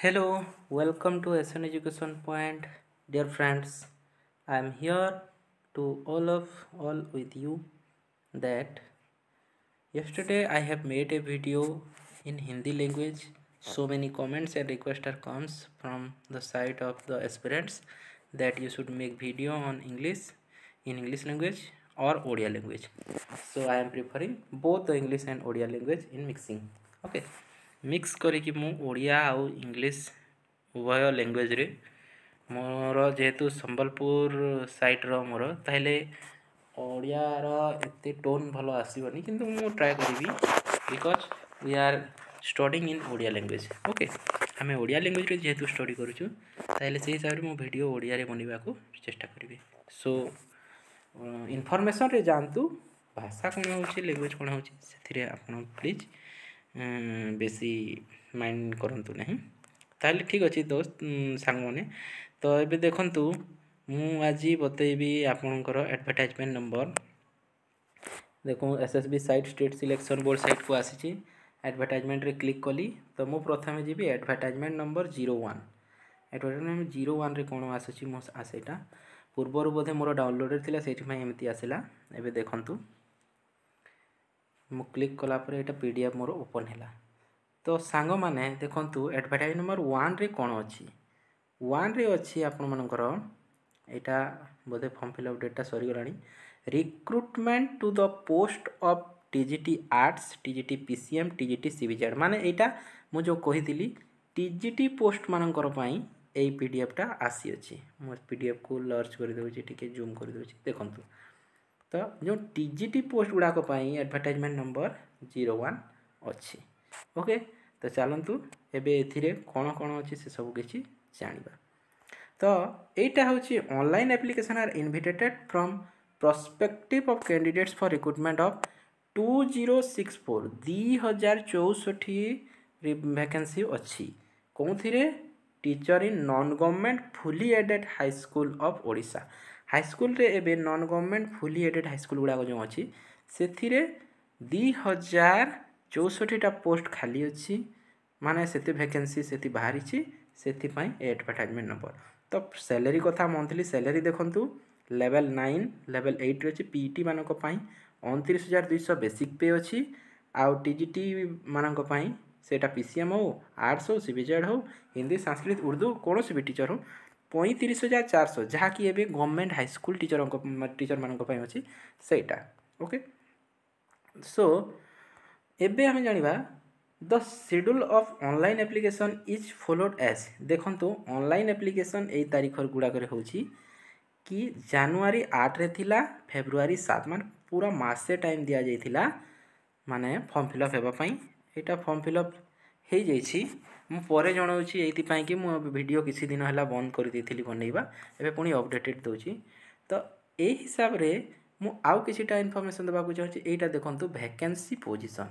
Hello, welcome to SN Education Point, dear friends. I am here to all with you that yesterday I have made a video in Hindi language. So many comments and requests are comes from the side of the aspirants that you should make video on English in English language or Odia language. So I am preferring both the English and Odia language in mixing. Okay. Mix କରିକି ମୁଁ ଓଡ଼ିଆ ଆଉ English ଉଭୟ ଲାଙ୍ଗୁଏଜ୍ରେ ମୋର ଯେହେତୁ ସମ୍ବଲପୁର ସାଇଟ୍ର ମୋର ତାହେଲେ ଓଡ଼ିଆର ଏତେ ଟୋନ୍ ଭଲ ଆସିବନି କିନ୍ତୁ ମୁଁ ଟ୍ରାଏ କରିବି because we are studying in Odia language okay ଆମେ ଓଡ଼ିଆ ଲାଙ୍ଗୁଏଜ୍ରେ ଯେହେତୁ ଷ୍ଟଡ଼ି କରୁଛୁ ତାହେଲେ ସେଇ ହିସାବରେ ମୁଁ ଭିଡ଼ିଓ ଓଡ଼ିଆରେ ବନେଇବାକୁ ଚେଷ୍ଟା କରିବି ସୋ ଇନଫର୍ମେସନ୍ରେ ଯାଆନ୍ତୁ ଭାଷା କ'ଣ ହେଉଛି ଲାଙ୍ଗୁଏଜ୍ କ'ଣ ହେଉଛି ସେଥିରେ ଆପଣ ପ୍ଲିଜ୍ ବେଶୀ ମାଇଣ୍ଡ କରନ୍ତୁ ନାହିଁ ତାହେଲେ ଠିକ୍ ଅଛି ଦୋସ୍ତ ସାଙ୍ଗମାନେ ତ ଏବେ ଦେଖନ୍ତୁ ମୁଁ ଆଜି ବତେଇବି ଆପଣଙ୍କର ଆଡ଼ଭର୍ଟାଇଜମେଣ୍ଟ ନମ୍ବର ଦେଖୁ SSB site state selection board ସାଇଟ୍କୁ ଆସିଛି ଆଡ଼ଭର୍ଟାଇଜମେଣ୍ଟରେ କ୍ଲିକ୍ କଲି ତ ମୁଁ ପ୍ରଥମେ ଯିବି ଆଡ଼ଭର୍ଟାଇଜମେଣ୍ଟ ନମ୍ବର 01 ଆଡ଼ଭର୍ଟାଇଜମେଣ୍ଟ 01ରେ କ'ଣ ଆସୁଛି ମୋ ସେଇଟା ପୂର୍ବରୁ ବୋଧେ ମୋର ଡାଉନଲୋଡ଼ରେ ଥିଲା ସେଇଥିପାଇଁ ଏମିତି ଆସିଲା ଏବେ ଦେଖନ୍ତୁ ମୁଁ କ୍ଲିକ୍ କଲା ପରେ ଏଇଟା PDF ମୋର ଓପନ୍ ହେଲା ତ ସାଙ୍ଗମାନେ ଦେଖନ୍ତୁ ଆଡ଼ଭର୍ଟାଇଜ୍ ନମ୍ବର 1ରେ କ'ଣ ଅଛି 1ରେ ଅଛି ଆପଣମାନଙ୍କର ଏଇଟା ବୋଧେ ଫର୍ମ ଫିଲ୍ଅପ୍ ଡେଟ୍ଟା ସରିଗଲାଣି recruitment to the post of TGT arts TGT PCM TGT CBZ ମାନେ ଏଇଟା ମୁଁ ଯେଉଁ କହିଥିଲି TGT ପୋଷ୍ଟମାନଙ୍କର ପାଇଁ ଏଇ PDFଟା ଆସିଅଛି ମୁଁ PDFକୁ ଲର୍ଜ କରିଦେଉଛି ଟିକେ ଜୁମ୍ କରିଦେଉଛି ଦେଖନ୍ତୁ ତ ଯେଉଁ TGT ପୋଷ୍ଟ ଗୁଡ଼ାକ ପାଇଁ ଆଡ଼ଭର୍ଟାଇଜମେଣ୍ଟ ନମ୍ବର 01 ଅଛି ଓକେ ତ ଚାଲନ୍ତୁ ଏବେ ଏଥିରେ କ'ଣ କ'ଣ ଅଛି ସେ ସବୁ କିଛି ଜାଣିବା ତ ଏଇଟା ହେଉଛି online application are invited from prospective of candidates for recruitment of 2064 vacancy ଅଛି କେଉଁଥିରେ teacher in non government fully aided high school of Odisha high school रे एबे non government fully aided high school गुड़ाक जो अच्छी से 2064टा पोस्ट खाली अच्छी माने से वैकेंसी से बाहरी से एडवर्टाइजमेंट नंबर तो सैलरी कथा मंथली सैलरी देखंतु लेवल 9 लेवल 8 रे पीईटी मानक पई 29200 बेसिक पे अच्छी आउ टीजीटी मानक पई सेटा PCM हो आर्ट्स हो CBZ हो हिंदी संस्कृत उर्दू कौन भी टीचर हो 35,400 जहाँकि एबे गवर्नमेंट हाईस्कूल टीचर मानक पई अछि सेटा ओके सो एबे हम जानिबा the schedule of online application is followed as देखंतु ऑनलाइन एप्लिकेशन ए तारीख गुड़ाक होची कि जनवरी 8 रे थिला फेब्रुआरी 7 मान पूरा मासे टाइम दिया जाइथिला माने फॉर्म फिलअप हेबा पई एटा फॉर्म फिलअप हो जाइछि मु परे जणाउछि एइथिपाई कि मु वीडियो किछि दिन हला बंद कर देथिली बनैबा एबे पुनी अपडेटेड दोछि तो ए हिसाब रे मु आउ किछिटा इन्फॉर्मेशन देबा को चाहछि एटा देखंतु वैकेंसी पोजीशन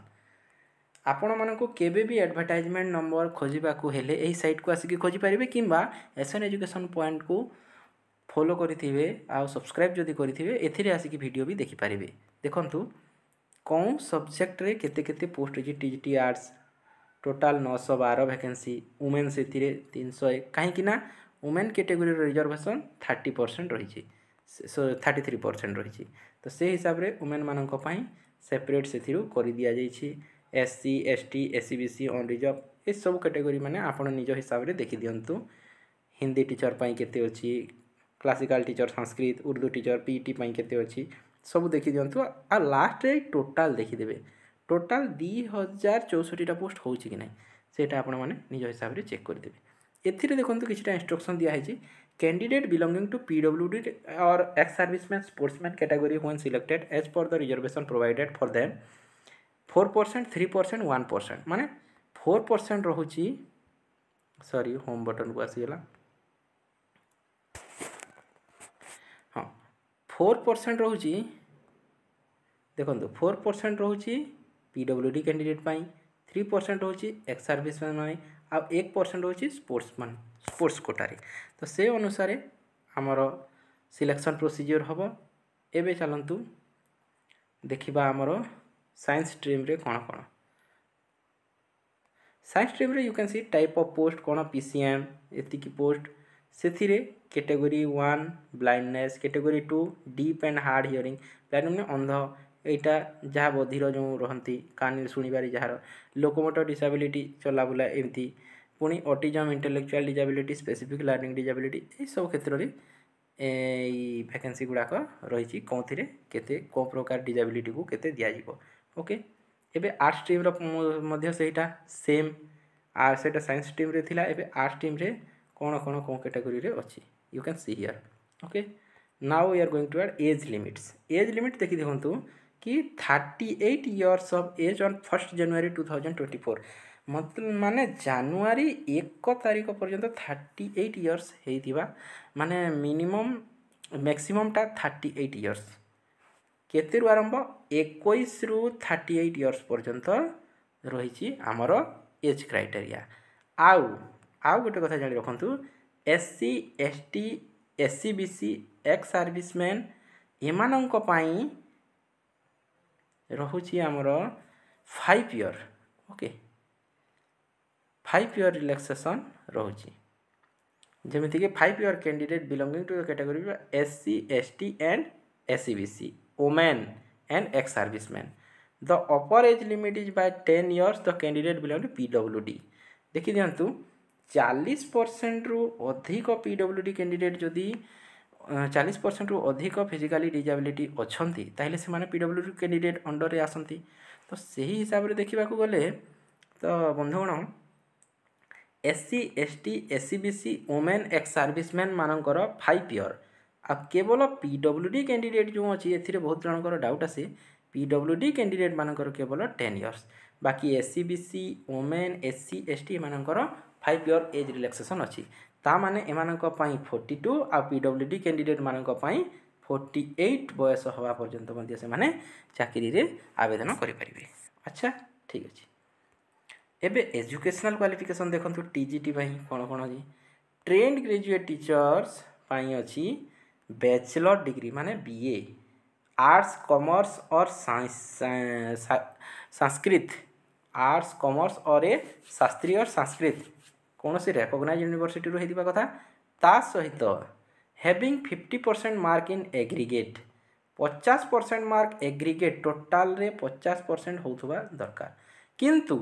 आपण मानको केबे भी एडवर्टाइजमेंट नंबर खोजिबा को हेले एही साइट को आसी खोजि परिबे किंबा SN एजुकेशन पॉइंट को फॉलो करिथिबे आ सब्सक्राइब जदि करिथिबे एथिरे आसी वीडियो भी देखि परिबे देखंतु कौन सब्जेक्ट रे केते केते पोस्ट अछि TGT arts total 912 vacancy women से 301 कहीं ना वुमेन कैटेगरी रिजर्वेशन 30% रही 33% रही तो से हिसाब रे वुमेन मानक पई सेपरेट से कर दिया जाइछि SC ST SC BC unreserved ए सब कैटेगरी माने आपण निज हिसाब रे देखि दियंतु हिंदी टीचर पई केते अछि classical teacher Sanskrit Urdu teacher PET पई केते अछि सब देखि दियंतु आ लास्ट रे टोटल देखि देबे टोटल 2064टा पोस्ट होउछि कि नहीं सेटा आपण माने निज हिसाब रे चेक कर देबे एथिरे देखंतु किछटा इंस्ट्रक्शन दिया है कैंडिडेट बिलोंगिंग टू PWD और ex serviceman sportsman category when selected as per the reservation provided for them 4% 3% 1% माने 4% रहुछि सॉरी होम बटन को आसी गेला हां 4% रहुछि देखंतु 4% रहुछि PWD कैंडिडेट पाई 3% होची एक्स सर्विसमैन पाई आ 1% होची स्पोर्ट्समैन स्पोर्ट्स कोटारे तो से अनुसार आमर सिलेक्शन प्रोसीजर हम एबे चलंतु देखिबा आमर साइंस स्ट्रीम रे कोन कोन साइंस स्ट्रीम रे you can see type of post कौन पीसीएम एतिकी पोस्ट से category 1 blindness category 2 deaf and hard hearing blind मैंने अंध यहाँ जहाँ बधिर जो रहती कान शुणबार जार लोकोमोटर डिसेबिलिटी चलाबुला एमती पुणी autism intellectual disability specific learning disability ये सब क्षेत्र में वैकेंसी गुड़ाक रही कौन केते कौ प्रकार डिसेबिलिटी को केते दिज्व ओके एबे आर्ट स्ट्रीम रो सेटा सेम आर सेटा साइंस स्ट्रीम रे थिला एबे आर्ट स्ट्रीम रे कौन कौन कौन कैटेगरी रे अच्छी you can see here okay now we are going to add age limits age limit देखी देखु कि 38 years of age on 1 January 2024 मतलब माने जनवरी 1 तारीख पर्यंत 38 इयर्स होइतिबा माने मिनिमम मैक्सिमम टा 38 इयर्स केते आरंभ 21 रु 38 इयर्स पर्यंत रही आमर एज क्राइटेरिया आउ गोटे कथा जानी रखु SC ST SC BC ex serviceman एमानंक पाई रहुची आमर 5 इयर ओके 5 इयर रिलैक्सेशन रहुची जेमिति कि 5 year candidate belonging to the category SC ST and SC BC women and ex serviceman the upper age limit is by 10 years the candidate belong to PWD देखि दियंतु 40% रु अधिक PWD candidate जदि 40% रु अधिक फिजिकली डिसेबिलिटी अच्छी ताहले से माने पीडब्ल्यूडी कैंडिडेट अंडर रे आसंती तो सही हिसाब रे देखिबा को गले तो बंधुगण SC ST SC BC women ex serviceman मानकर 5 इयर आ केवल पीडब्ल्यूडी कैंडिडेट जो अच्छी ए बहुत जनकर डाउट आसे पीडब्ल्यूडी कैंडिडेट मानकर केवल 10 इयर्स बाकी SC BC women SC ST मानकर 5 इयर एज रिलैक्सेशन अच्छी ता माने एमानक पई 42 आ पीडब्ल्यूडी कैंडिडेट मानक पई 48 बयस हवा पर्यंत मध्य से माने चाकरी रे आवेदन करि परिबे अच्छा ठीक अछि एबे एजुकेशनल क्वालिफिकेशन देखंतु टीजीटी पई कोन कोन अछि ट्रेंड ग्रेजुएट टीचर्स पई अछि बैचलर डिग्री माने बीए आर्ट्स कॉमर्स और साइंस संस्कृत आर्ट्स कॉमर्स और ए शास्त्रीय संस्कृत कौन सी रेकग्नाइज यूनिवर्सिटी होइतिबा कथा ता सहित having 50% mark in aggregate 50% mark aggregate total रे 50% होउथबा दरकार किंतु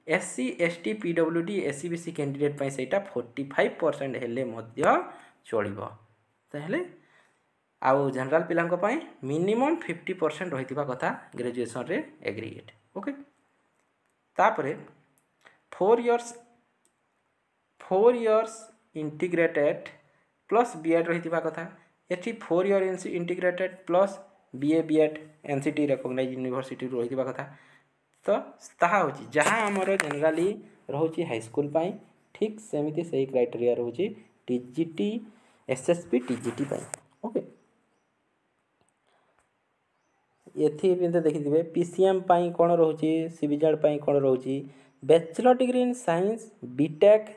SC ST PWD SCBC candidate पई सेटा 45% हेले मध्य चलिबो ताहले आउ जनरल पिलांको पई मिनिमम 50% रहितिबा कथा ग्रेजुएशन रे एग्रीगेट ओके तापरे 4 इयर्स इंटीग्रेटेड प्लस बीएड रही कथा ये 4 year integrated plus BA BEd NCT recognise university रही कथा तो ताहा होची जहाँ आमर जनरली रोची हाईस्कूल पाई ठीक सेमिति सही क्राइटेरिया रोची टीजीटी एसएसपी टीजीटी पाई ओके एथि बिंदु देखिथिबे पीसीएम पाई कोन रोची सीबीजेड पाई कोन रोची bachelor degree in science BTech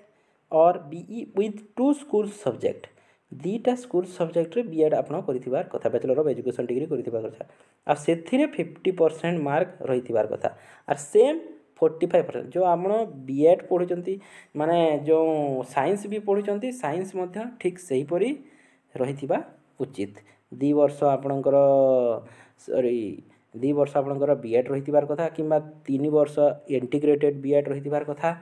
और बीई विथ 2 स्कूल सब्जेक्ट दीटा स्कूल सब्जेक्ट रे बीएड आपन करिथिबार कथा बैचलर ऑफ एजुकेशन डिग्री करिथिबार कथा आ सेथिरे 50% मार्क रहिथिबार कथा और सेम 45% जो आपण बीएड पढुचंती माने जो साइंस भी पढुचंती साइंस मध्य ठीक सही परी रहिथिबा उचित 2 वर्ष आपणकर सॉरी 2 वर्ष आपणकर बीएड रहिथिबार कथा किबा 3 वर्ष इंटीग्रेटेड बीएड रहिथिबार कथा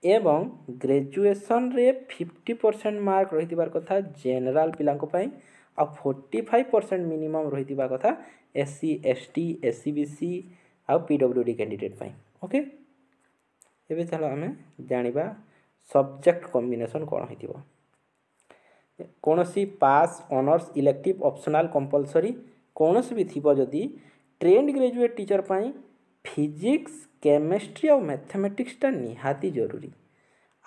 एवं ग्रेजुएशन रे 50% मार्क रहिथिबार कथा जनरल पिलांको पई आ 45% मिनिमम रहिथिबा कथा एससी एसटी एससीबीसी आ पीडब्ल्यूडी कैंडिडेट पई ओके एबे चलो हमें जानिबा सब्जेक्ट कॉम्बिनेशन कोन होइतिबो कोनोसी pass honours elective optional compulsory कोनोसी भी थिबो जदी ट्रेंड ग्रेजुएट टीचर पई फिजिक्स केमिस्ट्री और मैथमेटिक्स टा निहाती जरूरी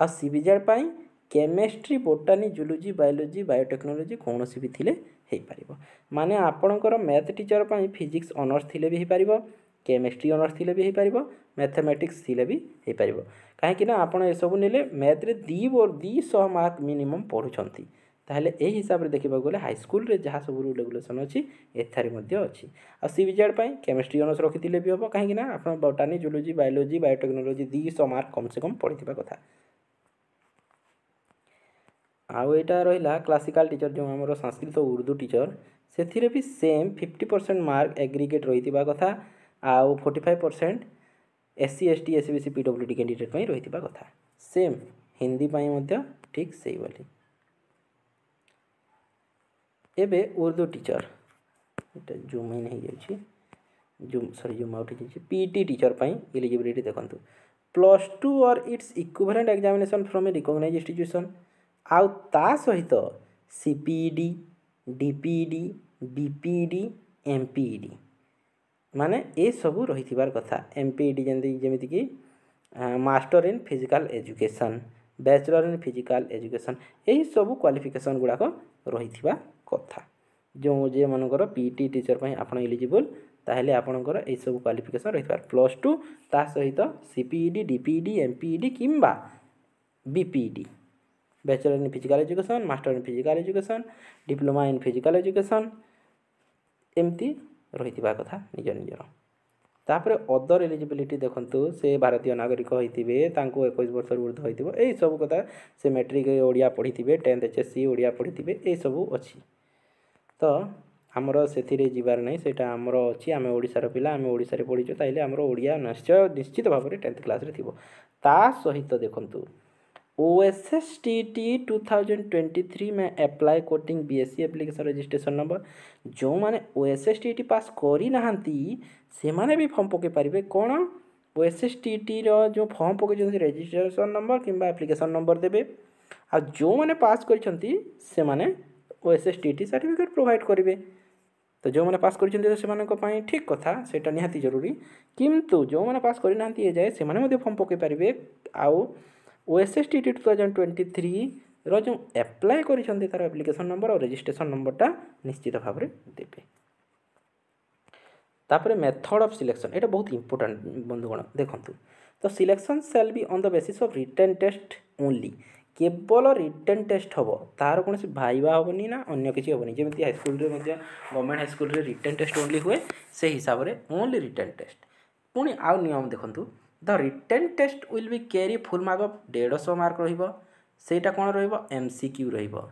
आ सीबीजेड पाई chemistry botany zoology biology biotechnology कौन सी भी थिले हे पारिबो माने आपणकर मैथ टीचर पाई फिजिक्स ऑनर्स थिले भी हे पारिबो केमिस्ट्री ऑनर्स थिले भी हे पारिबो मैथमेटिक्स थिले भी हे पारिबो काहे कि ना आपण ए सब नेले मैथ रे 200 मार्क मिनिमम पढुछंती ताहले ए हिसाब रे देखिबा गले हाई स्कूल रे जहाँ सब रूल रेगुलेशन अछि एथारे मध्ये अछि आ सीबीजेड पई केमिस्ट्री ऑनर्स रखिथिले भी हबो काहे कि ना आपण botany zoology biology biotechnology 200 mark कम से कम पढ़िथिबा कथा आउ एटा रहिला क्लासिकल टीचर जो हमरो संस्कृत और उर्दू टीचर सेथिरे भी सेम 50% मार्क एग्रीगेट रहिथिबा कथा आउ 45% SC ST SBC PWD candidate पई रहिथिबा कथा सेम हिंदी पई मध्ये ठीक सेही बोली एबे उर्दू टीचर एटा जूम इन हो जाउछि जूम आउट हो पीटी टीचर पई एलिजिबिलिटी देखंतु +2 और it's equivalent examination from a recognised institution आउ ता सहित सीपीईडी डीपीईडी बीपीईडी एमपीईडी माने ए सब रहिथिबार कथा एमपीईडी जेमिति कि master in physical education bachelor in physical education यही सब क्वालिफिकेशन गुड़ाक रहिथिबा कथा जो जे मनकर पीटी टीचर पई आपण एलिजिबल ताहले आपणकर ए सब क्वालिफिकेशन रहिबार +2 ता सहित सीपीईडी डीपीईडी एमपीईडी किंबा BPEd bachelor in physical education master in physical education diploma in physical education एमती रहिथिबा कथा निज निजर तापरे अदर एलिजिबिलिटी देखंतु से भारतीय नागरिक होइतिबे तांको 21 वर्ष ऊर्ध्व होइतिबो एई सब कथा से मैट्रिक ओडिया पढितिबे 10th एचएससी ओडिया पढितिबे एई सब अछि तो हमरो सेथिरे जिबार नै सेटा हमरो अछि आमे ओडिसा रो पिला आमे ओडिसा रे पढिचो ताइले हमरो ओडिया निश्चित भाव रे 10th क्लास रे थिबो ता सहित देखंतु ओएसएसटीटी 2023 में apply coating BSc application registration number जो माने ओएसएसटीटी पास करी नहांती से माने भी फॉर्म पके पारिबे कोन ओएसएसटीटी रो जो फॉर्म पके जंती रजिस्ट्रेशन नंबर किंबा एप्लिकेशन नंबर देबे आ जो माने पास करिसंती से माने ओएसएसटीटी सर्टिफिकेट प्रोवाइड करिवे तो जो माने पास करिसंती से माने को पई ठीक कथा सेटा निहाती जरूरी किंतु जो माने पास करी नहांती ए जाय से माने मध्ये फॉर्म पके पारिबे आउ ओएसएसटीटी 2023 रो जो अप्लाई करिसंती तार एप्लिकेशन नंबर और रजिस्ट्रेशन नंबरटा निश्चित भाव रे देबे तापरे मेथड ऑफ सिलेक्शन एटा बहुत इंपोर्टेंट बंधुगण देखंतु तो selection shall be on the basis of written test only केवल रिटन टेस्ट हबो तार कोनसी भाइबा हबनी ना अन्य किछि हबनी जेमिति हाई स्कूल रे मध्ये गवर्नमेंट हाई स्कूल रे रिटन टेस्ट ओनली हुए से हिसाब रे ओनली रिटन टेस्ट पुनी आउ नियम देखंतु the written test will be carry full mark of 150 mark रहिबो सेटा कोन रहिबो एमसीक्यू रहिबो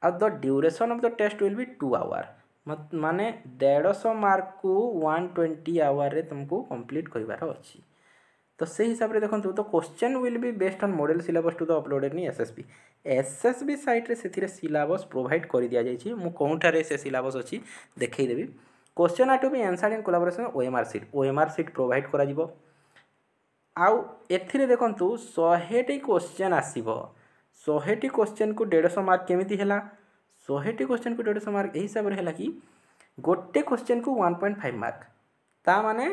आ the duration of the test will be 2 hour माने 150 मार्क को 120 आवर रे तुमको कंप्लीट करिवार अछि तो से हिसाब रे देखंतु तो question will be based on model syllabus to the uploaded in SSB site रे सेथिरे सिलेबस प्रोवाइड करि दिया जाय छी मु कोनठा रे से सिलेबस अछि देखै देबी question are to be answered in collaboration OMR sheet provide करा जिवो आउ एथिरे देखंतु 100टी क्वेश्चन आसीबो 100टी क्वेश्चन को 150 मार्क केमिति हैला 100टी क्वेश्चन को 150 मार्क एही हिसाब रे हैला कि गोटे क्वेश्चन को 1.5 मार्क ता माने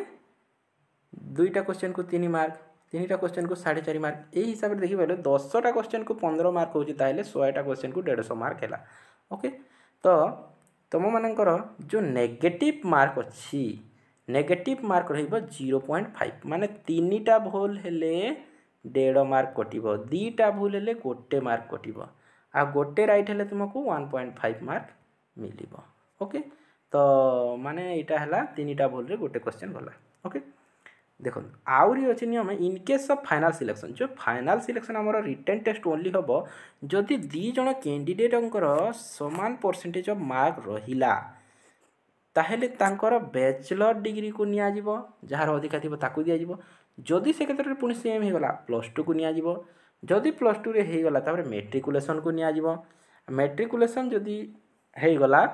दुईटा क्वेश्चन को 3 मार्क तीनटा क्वेश्चन को 4.5 मार्क एही हिसाब रे देखि पले 10टा क्वेश्चन को 15 मार्क होची ताइले 100टा क्वेश्चन को 150 मार्क हैला ओके तो तम मानकर जो नेगेटिव मार्क अछि नेगेटिव मार्क रहिबो 0.5 माने तीनटा भूल हेले 1.5 मार्क कटिबो दीटा भूल हेले गोटे मार्क कटिबो आ गोटे राइट हेले तुमको 1.5 मार्क मिलिबो ओके तो माने एटा हला तीनटा भूल रे गोटे क्वेश्चन गला ओके देखो आउरी अछि नियम in case of final selection जो फाइनल सिलेक्शन हमर रिटन टेस्ट ओनली हबो जदि दी जण कैंडिडेटंकर समान परसेंटेज ऑफ मार्क रहिला ताहेले तांकर बैचलर डिग्री को निया जिवो जहार अधिका थिबो ताकू दिया जिवो जदि से क्षेत्र रे पुनी सेम हे गला +2 को निया जिवो जदि +2 रे हे गला तापर मैट्रिकुलेशन को निया जिवो मैट्रिकुलेशन जदि हे गला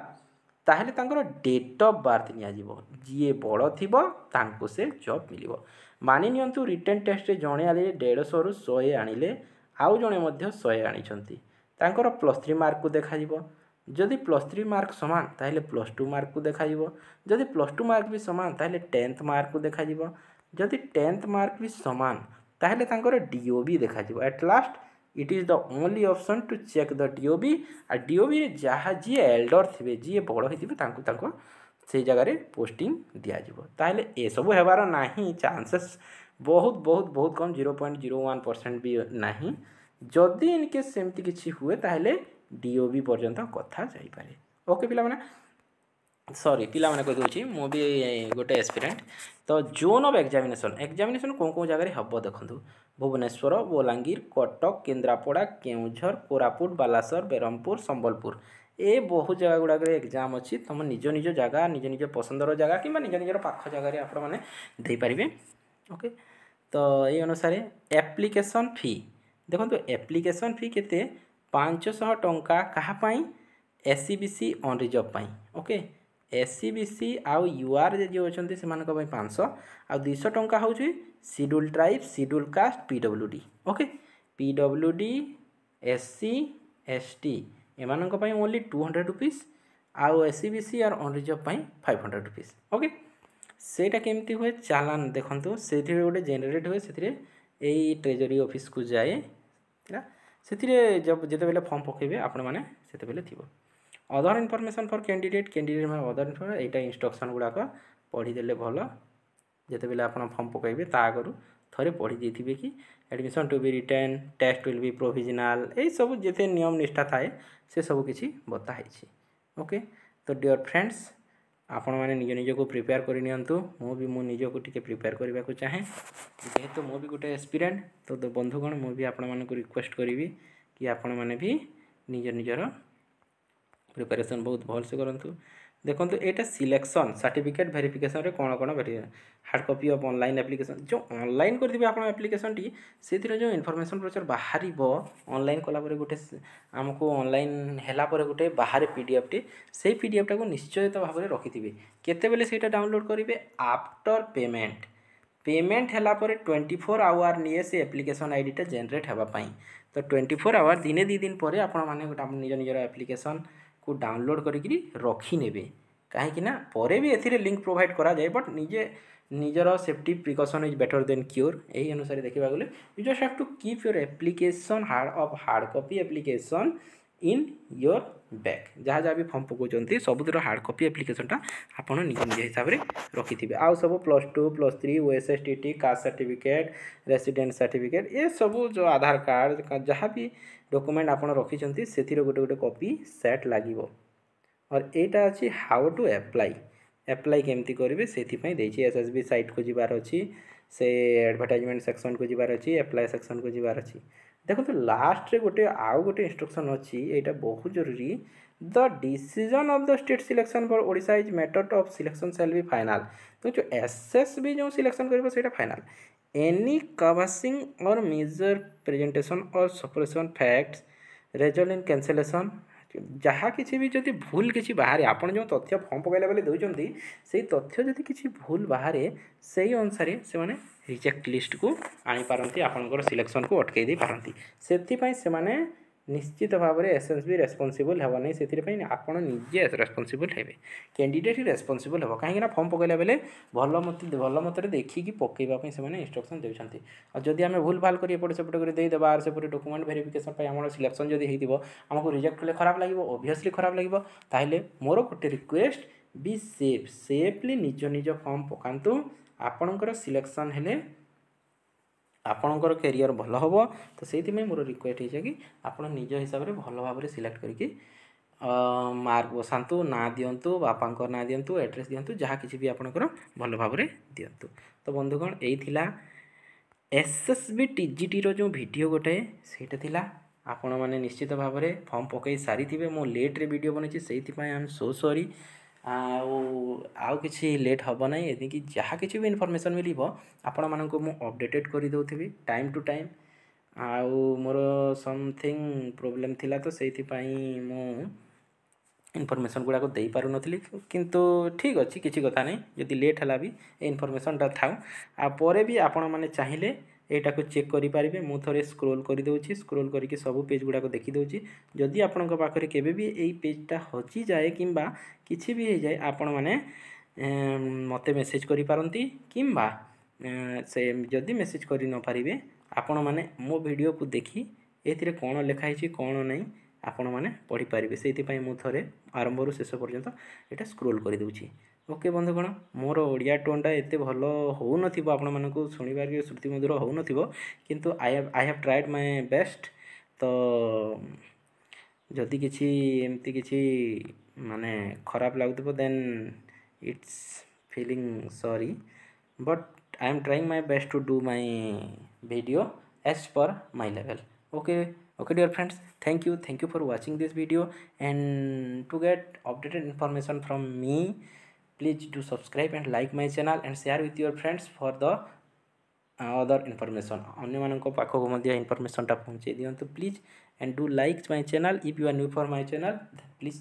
ताहेले तांकर डेट ऑफ बर्थ निया जिवो जिए बड़ थिबो तांको से जॉब मिलिवो मानि नियंतु रिटन टेस्ट रे जणे आले 150 रु 100 आनिले आउ जणे मध्ये 100 आनिछंती तांकर +3 मार्क को देखा जिवो जदि +3 मार्क समान ताहेले +2 मार्क को देखा जिवो जदि +2 मार्क भी समान ताहेले 10th मार्क को देखा जिवो जदि 10th मार्क भी समान ताहेले तांकर डीओबी देखा जिवो at last it is the only option to check the DOB आ डीओबी रे जहा जी एल्डर थिबे जी बड़ हिथिबे तांको से जगह रे पोस्टिंग दिया जिवो ताहेले ए सब हेबार नाही चांसेस बहुत कम 0.01% भी नाही जदि इनके सेमती किछि हुए ताहेले DOB पर्यंत कथा जाइपारे। ओके पिलामाने सॉरी पिलामाने कहि दउछि मो भी गोटे एस्पिरेंट। तो जोन ऑफ एग्जामिनेशन कोन कोन जगह रे हबो देखंतु भुवनेश्वर, बलांगीर, कटक, केन्द्रापड़ा, केउझर, कोरापुट, बालासर, बेरमपुर, संबलपुर ए बहुत जगह गुड़ाक एग्जाम अच्छी। तुम निज निज जगह निज निज पसंदर जगह कि निज निजर पाख जगार आपण मैंने देपारे। ओके तो ये अनुसार एप्लिकेशन फी देखो एप्लिकेशन फी केते 500 टंका कहापाई SCBC अनरिजर्व पाई। ओके SCBC आउ UR जो अच्छा से 500 आ 200 टंका हूँ schedule tribe schedule caste PWD। Okay PWD SC ST एमानक पई ओनली 200 रुपीस आउ SCBC और अनरिजर्व पाई 500 रुपीस। ओके सेटा केमती हुए चालान देखंतु से गोटे जेनेरेट हुए से ट्रेजरी ऑफिस को जाए से जब जिते बेले फॉर्म पकेबे आपण माने सेते बेले थिबो। अदर इनफॉरमेशन फॉर कैंडिडेट में अदर इनफॉरमेशन एटा इंस्ट्रक्शन गुड़ाक पढ़ी देले भल जिते बेले आपण फॉर्म पकेबे ता आगरु थरे पढ़ी देथिबे कि admission to be written test will be provisional ए सब जिते नियम निष्ठा थाए से सब किछि बता है। ओके तो डियर फ्रेंड्स आपण मैंने निज निज को प्रिपेयर कर नियंतु मु भी मो निज को टिके प्रिपेयर करने को चाहे जेहेतु मु भी गोटे एस्पिरेंट। तो बंधुगण मु भी आपण मानक रिक्वेस्ट करी कि आपण मैंने भी निज निजर प्रिपरेशन बहुत भल से करंतु। देखो यहाँ सिलेक्शन सर्टिफिकेट वेरिफिकेशन रे कौन कौन hard copy of online application जो ऑनलाइन करथिबे आपण एप्लिकेशन टी से जो इनफॉरमेशन प्रचार बाहर ऑनलाइन कला परे गोटे आमको ऑनलाइन हैला परे गोटे बाहर PDF टी से PDF टा को निश्चित भाव में रखिथिबे केते बेले सेटा डाउनलोड करिवे आफ्टर पेमेंट हैला परे 24 आवर निये से एप्लिकेशन आईडी टा जनरेट हेबा पई। तो 24 आवर दिने 2 दिन पर आपण माने निज निजर एप्लिकेशन को डाउनलोड करी रखी नेबे कहीं ना परे भी एथिरे लिंक प्रोवाइड करा जाए बट निजे निजर safety precaution is better than cure. यही अनुसार देखा गले you just have to keep your application hard copy application in your bag जहाँ जहाँ भी फॉर्म पकाउछंती सबुतर हार्ड कॉपी एप्लिकेशनटा आपन निज निज हिसाब रे रखिथिबे। आउ सब +2 +3 OSSTT caste certificate resident certificate ये सब जो आधार कार्ड जहाँ भी डॉक्यूमेंट आपन रखिछंती सेथिर गोटे गोटे कॉपी सेट लागिवो। और एटा अच्छी हाउ टू एप्लाई केमती करेंगे से SSB साइट को जीवार अच्छी से एडवर्टाइजमेंट सेक्शन को जीवार अच्छी एप्लाई सेक्शन को जीवार अच्छी। देखो तो लास्ट रे गोटे आउ गोटे इंस्ट्रक्शन अच्छी एटा बहुत जरूरी the decision of the state selection for Odisha is method of selection shall B final. तो जो SSB जो सिलेक्शन करिवो सेटा फाइनल एनी कवर्सिंग और मेजर प्रेजेंटेशन और सपरेशन फैक्ट्स रेजल्ट इन कैंसलेशन जहाँ किसी भी जदि भूल किसी बाहर आपन जो तथ्य फॉर्म पकाइला बेले दउचंती से तथ्य जदि किसी भूल बाहर से अनुसार से माने रिजेक्ट लिस्ट को आनी पारंती आपनकर सिलेक्शन को अटकई दे पारंती। सेति पई से माने निश्चित भाव में SSB रेस्पॉन्सिबल हेबा नहीं से आपन निजे रेस्पॉन्सिबल हेबे कैंडिडेट ही रेस्पॉन्सिबल हेबो कहीं फॉर्म पकाइला बेले भल मत देखिकी पकईवा से इंस्ट्रक्शन देउछंती। और जदि आम भूल भाल कर एपटे सेपटे कर देदेबा और सेपटे डॉक्यूमेंट वेरिफिकेशन पे आम सिलेक्शन जदि हेइतिबो आमको रिजेक्ट कले खराब लगे ऑब्वियसली खराब लगे। ताहले मोर गोटे रिक्वेस्ट बी सेफली निज निज फॉर्म पकांतु आपणकर सिलेक्शन हेले आपणकर कैरियर भल हम। तो से मोर रिक्वेस्ट है कि आप निज हिसाब से भल भाव सिलेक्ट करके मार्क बसातु ना दिंतु बापा ना दिंतु एड्रेस दिंतु जहाँ किसी भी आपणकर भल भाव दिंतु। तो बंधुगण यही SSB TGT रो जो वीडियो गोटे सेटा थिला आपण माने निश्चित भाव में फॉर्म पकई सारी थे मो लेट रे वीडियो बनी से आई एम सो सॉरी आउ किसी लेट हम ना ये जहाँ किसी भी इनफॉरमेशन मिल आपण मानक मु अपडेटेड कर दउथिबी टाइम टू टाइम। आउ मोर समथिंग प्रोब्लेम थिला तो से मु इनफॉरमेशन गुड़ाक दे पार नथली किंतु ठीक अच्छी किसी कथा नहीं जदि लेट है भी इनफॉरमेशनटा थाउ आ परे भी आपण माने चाहिए एटा को चेक करि पारिबे। मु थरे स्क्रोल कर दउछि स्क्रोल करके सब पेज गुड़ाक देखि दउछि जदि आपनक पाखरे केबे भी एई पेजटा हजि जाए किंबा किछि भी हो जाए आपण माने मते मेसेज करि पारंती किंबा से जदि मेसेज करि न पारिबे आपण माने मो वीडियो को देखि एथिरे कोन लिखाई छि कोन नहीं आपण माने पढ़ी पारिबे से मु थरे आरंभ रु शेष पर्यंत एटा स्क्रोल कर दउछि। ओके बंधुगण मोर ओडिया टोनटा एते भल हो नथिबो आपण मानकु सुनिबार के श्रुति मधुर हो नथिबो किंतु I have tried my best. तो ଯଦି କିଛି ଏମିତି କିଛି ମାନେ ଖରାପ ଲାଗୁଥିବ then it's feeling sorry, but I am trying my best to do my video as per my level. Okay dear friends, thank you for watching this video, and to get updated information from me, please do subscribe and like my channel and share with your friends for the other information. ଅନ୍ୟମାନଙ୍କ ପାଖକୁ ମଧ୍ୟ ଇନଫର୍ମେସନଟା ପହଞ୍ଚାଇ ଦିଅନ୍ତୁ please, and do like my channel. If you are new for my channel, please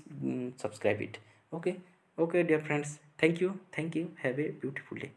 subscribe it. Okay dear friends, thank you, have a beautiful day.